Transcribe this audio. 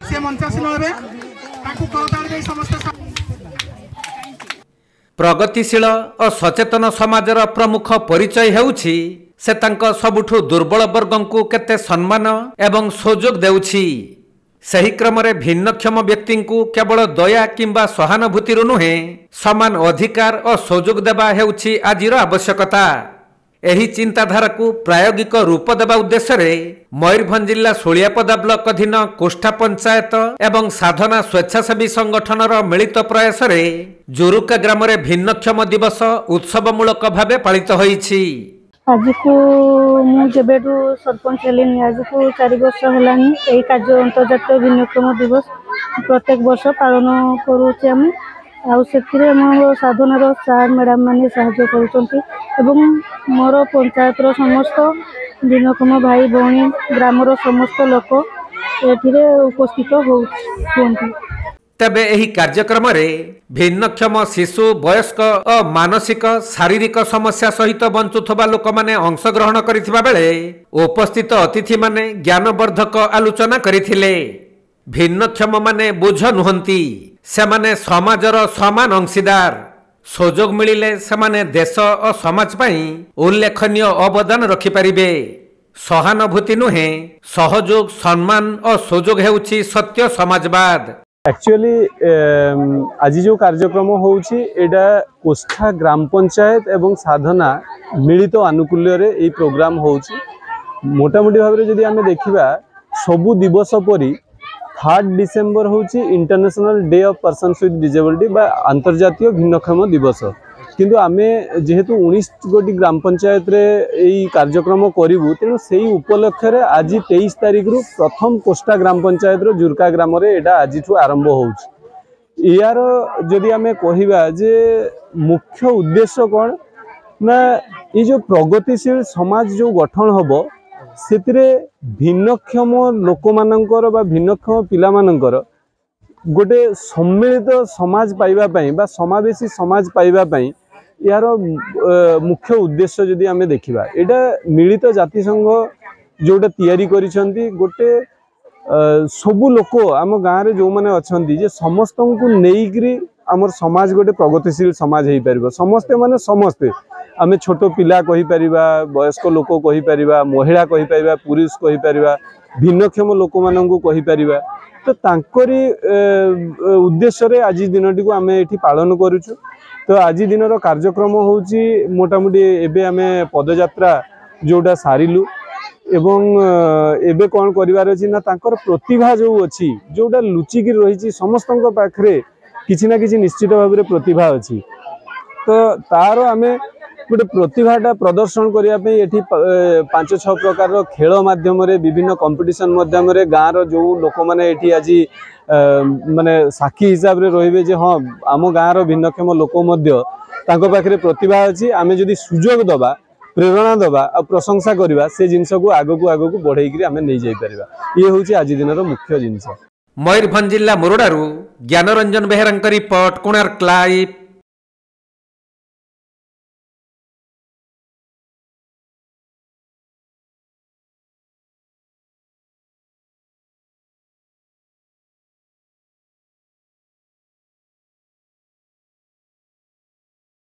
से मंचासीन हेबे ताकू करतार दे समस्त प्रगतिशील और सचेतन समाजर प्रमुख परिचय हेउछि से तांको सबुठु दुर्बल वर्गों को केते सम्मान एवं सुजोग देउछि। सही क्रम रे भिन्नक्षम व्यक्ति को केवल दया किंबा सहानुभूति नुहे समान अधिकार और सुजोग देबा हेउछि आजिर आवश्यकता। एही चिंताधारा को प्रायोगिक रूप देबा उद्देश्य रे मयूरभंज जिला सोलियापदा ब्लॉक अधीन कोष्ठा पंचायत एवं साधना स्वेच्छासेवी संगठनर मिलित प्रयास रे जुरुका ग्राम रे भिन्नक्षम दिवस उत्सवमूलक भावे पालित होईछि। आज को मुझेबू सरपंच हेली आज को 4 वर्ष होलानी यही कार्य अंतर्जातीय भिन्नक्षम दिवस प्रत्येक वर्ष पालन करुचे आम आम साधनार सार मैडम मैंने साहाय्य करुँच मोर पंचायत समस्त भिन्नक्षम भाई भौणी ग्रामर समस्त लोक ये उपस्थित होती। तबे एही कार्यक्रम रे भिन्नक्षम शिशु वयस्क और मानसिक शारीरिक समस्या सहित बंचुथबा लोक माने अंशग्रहण करिथिबा बेले उपस्थित अतिथि माने ज्ञानवर्धक आलोचना करिथिले। भिन्नक्षम माने बोझ नुहंती, से माने समाजर समान अंशीदार। सुजोग मिलिले से माने देश और समाज पई उल्लेखनीय अवदान रखि परिबे। सहानुभूति नुहे सहयोग सम्मान और सुजोग हेउछि सत्य समाजवाद। एक्चुअली आज जो कार्यक्रम होउछि एडा कोष्ठा ग्राम पंचायत एवं साधना मिलित आनुकूल्य रे ए प्रोग्राम होउछि। मोटामोटी भाव जदि आमे देखिबा सबु दिवस परी 3 डिसेम्बर होउछि international day of persons with disability बा अंतर्जातीय भिन्नक्षम दिवस। किंतु आमे जेहेतु 19 गोटी ग्राम पंचायत रे एई कार्यक्रम करिवु तेणु सेई उपलक्ष्य रे आज 23 तारिख रु प्रथम कोष्ठा ग्राम पंचायत रो जुरका ग्राम रे एडा आजिठु आरंभ होउछि। यार जदि आमे कहिबा जे मुख्य उद्देश्य कोन ना ए जो प्रगतिशील समाज जो गठन हबो सेतिरे भिन्नक्षम लोक मानकर बा भिन्नक्षम पिला मानकर गोटे सम्मिलित समाज पाइबा पई बा समावेशी समाज पाइबा पई यार मुख्य उद्देश्य जदि आमे देखिबा एटा मिलित जाति संघ जोटा तैयारी करिसंती गोटे सबु लोक आम गाँव रे जो माने अछंती जे समस्त को नेइकरी आमर समाज गोटे प्रगतिशील समाज हेई परिबो। समस्ते माने समस्ते आमे छोट पिला कहि परिबा, वयस्क लोक कहि परिबा, महिला कहि परिबा, पुरुष कहि परिबा, भिन्नक्षम लोक माननकु कहि परिबा। तो तांकरी उद्देश्य रे आज दिनटी को आमे एठी पालन करूछु। तो आज दिन कार्यक्रम होउची मोटामोटी एबे आमे पदयात्रा जोटा सारिलु एवं एबे कौन करिवार अछि ना तांकर प्रतिभा जो अछि जोटा लुचिकी रहिछि समस्तक पाखरे किछि ना किछि निश्चित भाव रे प्रतिभा अछि। तो तार आमे गोटे प्रतिभाटा प्रदर्शन करिया पे एठी 5-6 प्रकार खेल माध्यम रे विभिन्न कंपटीशन माध्यम रे गाँव जो लोक माने एठी आज माने साक्षी हिसाब रे रहिबे जे हाँ आम गाँव भिन्नक्षम लोक मध्य तांको पाखरे प्रतिभा अछि। आमे जदि सुजोग दबा प्रेरणा दबा आ प्रशंसा करिबा से जिंस को आगो बढ़ाई आमे नहीं जाई परिबा। ये होछि आज दिनर मुख्य जिंस। मयूरभंज जिला मुरुडारू ज्ञानरंजन बेहेरांक रिपोर्ट कोणार्क लाइव।